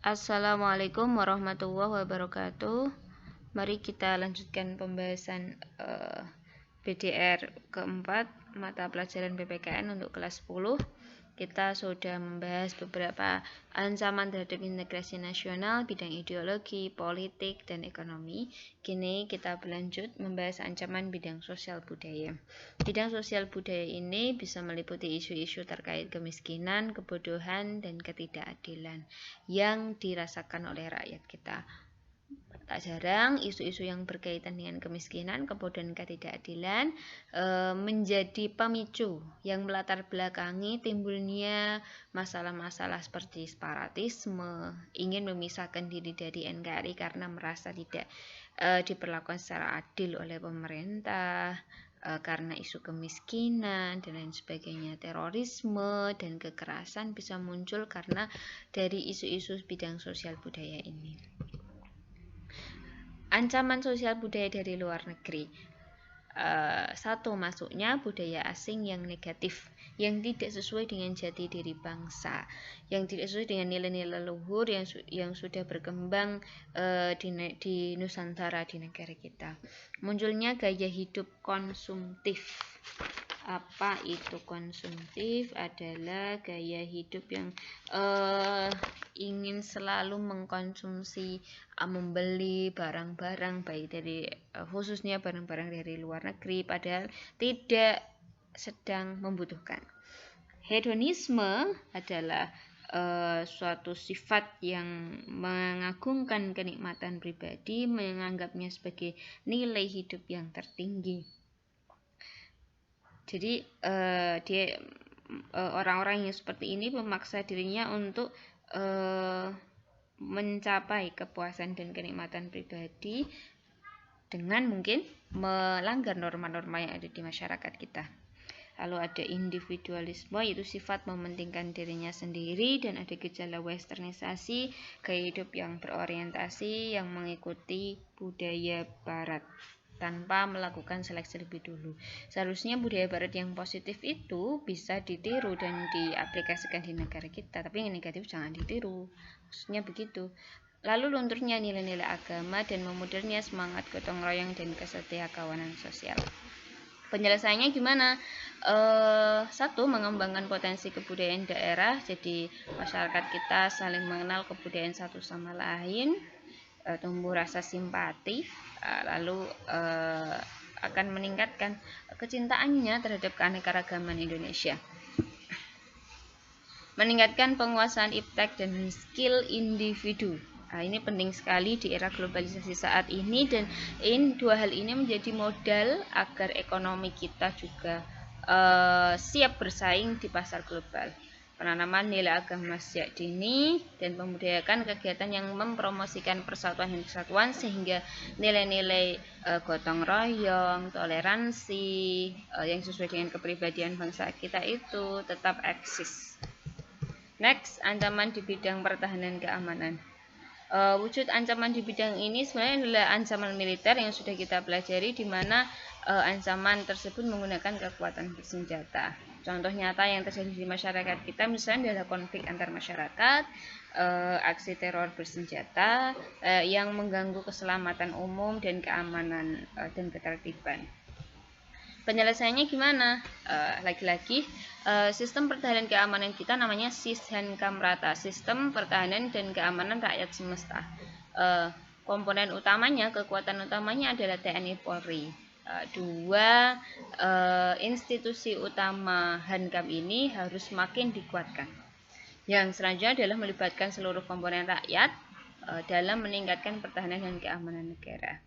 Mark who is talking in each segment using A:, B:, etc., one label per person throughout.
A: Assalamualaikum warahmatullahi wabarakatuh. Mari kita lanjutkan pembahasan PDR keempat mata pelajaran PPKN untuk kelas 10. Kita sudah membahas beberapa ancaman terhadap integrasi nasional, bidang ideologi, politik, dan ekonomi. Kini kita berlanjut membahas ancaman bidang sosial budaya. Bidang sosial budaya ini bisa meliputi isu-isu terkait kemiskinan, kebodohan, dan ketidakadilan yang dirasakan oleh rakyat kita. Tak jarang isu-isu yang berkaitan dengan kemiskinan, kebodohan, ketidakadilan menjadi pemicu yang melatar belakangi timbulnya masalah-masalah seperti separatisme, ingin memisahkan diri dari NKRI karena merasa tidak diperlakukan secara adil oleh pemerintah, karena isu kemiskinan dan lain sebagainya. Terorisme dan kekerasan bisa muncul karena dari isu-isu bidang sosial budaya ini. Ancaman sosial budaya dari luar negeri. Satu, masuknya budaya asing yang negatif, yang tidak sesuai dengan jati diri bangsa, yang tidak sesuai dengan nilai-nilai leluhur yang sudah berkembang di Nusantara, di negara kita. Munculnya gaya hidup konsumtif. Apa itu konsumtif? Adalah gaya hidup yang ingin selalu mengkonsumsi, membeli barang-barang baik dari khususnya barang-barang dari luar negeri, padahal tidak sedang membutuhkan. Hedonisme adalah suatu sifat yang mengagungkan kenikmatan pribadi, menganggapnya sebagai nilai hidup yang tertinggi. Jadi orang-orang yang seperti ini memaksa dirinya untuk mencapai kepuasan dan kenikmatan pribadi dengan mungkin melanggar norma-norma yang ada di masyarakat kita. Lalu ada individualisme, yaitu sifat mementingkan dirinya sendiri, dan ada gejala westernisasi, gaya hidup yang berorientasi yang mengikuti budaya barat tanpa melakukan seleksi lebih dulu. Seharusnya budaya barat yang positif itu bisa ditiru dan diaplikasikan di negara kita, tapi yang negatif jangan ditiru. Maksudnya begitu. Lalu lunturnya nilai-nilai agama dan memudurnya semangat gotong royong dan kesetiakawanan sosial. Penyelesaiannya gimana? Satu, mengembangkan potensi kebudayaan daerah, jadi masyarakat kita saling mengenal kebudayaan satu sama lain, tumbuh rasa simpati, lalu akan meningkatkan kecintaannya terhadap keanekaragaman Indonesia. Meningkatkan penguasaan iptek dan skill individu. Ini penting sekali di era globalisasi saat ini, dan dua hal ini menjadi modal agar ekonomi kita juga siap bersaing di pasar global. Penanaman nilai agama sejak dini dan membudayakan kegiatan yang mempromosikan persatuan dan kesatuan sehingga nilai-nilai gotong royong, toleransi yang sesuai dengan kepribadian bangsa kita itu tetap eksis. Next, ancaman di bidang pertahanan keamanan. Wujud ancaman di bidang ini sebenarnya adalah ancaman militer yang sudah kita pelajari, di mana ancaman tersebut menggunakan kekuatan bersenjata. Contoh nyata yang terjadi di masyarakat kita misalnya adalah konflik antar masyarakat, aksi teror bersenjata yang mengganggu keselamatan umum dan keamanan dan ketertiban. Penyelesaiannya gimana? Lagi-lagi sistem pertahanan keamanan kita namanya Sishankamrata, sistem pertahanan dan keamanan rakyat semesta. Komponen utamanya, kekuatan utamanya adalah TNI Polri. Dua institusi utama Hankam ini harus semakin dikuatkan. Yang selanjutnya adalah melibatkan seluruh komponen rakyat dalam meningkatkan pertahanan dan keamanan negara.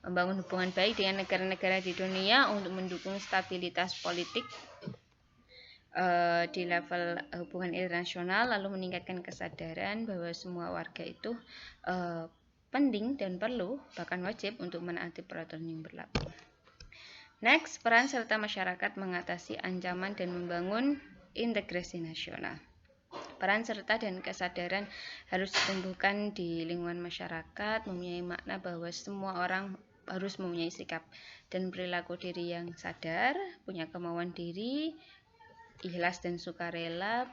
A: Membangun hubungan baik dengan negara-negara di dunia untuk mendukung stabilitas politik di level hubungan internasional, lalu meningkatkan kesadaran bahwa semua warga itu penting dan perlu, bahkan wajib untuk menaati peraturan yang berlaku. Next, peran serta masyarakat mengatasi ancaman dan membangun integrasi nasional. Peran serta dan kesadaran harus ditumbuhkan di lingkungan masyarakat, mempunyai makna bahwa semua orang harus mempunyai sikap dan perilaku diri yang sadar, punya kemauan diri, ikhlas dan sukarela,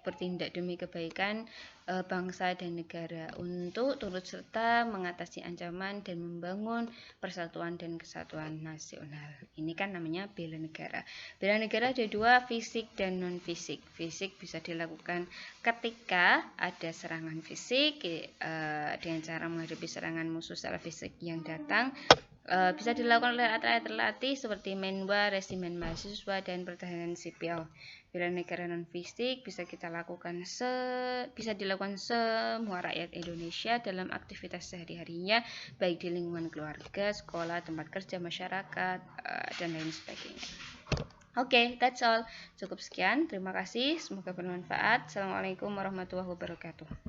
A: bertindak demi kebaikan bangsa dan negara, untuk turut serta mengatasi ancaman dan membangun persatuan dan kesatuan nasional. Ini kan namanya bela negara. Bela negara ada dua, fisik dan non fisik. Fisik bisa dilakukan ketika ada serangan fisik dengan cara menghadapi serangan musuh secara fisik yang datang. Bisa dilakukan oleh atlet terlatih seperti Menwa, Resimen Mahasiswa, dan Pertahanan Sipil. Bela negara non fisik bisa dilakukan semua rakyat Indonesia dalam aktivitas sehari-harinya, baik di lingkungan keluarga, sekolah, tempat kerja, masyarakat, dan lain sebagainya. Oke, that's all. Cukup sekian. Terima kasih. Semoga bermanfaat. Assalamualaikum warahmatullahi wabarakatuh.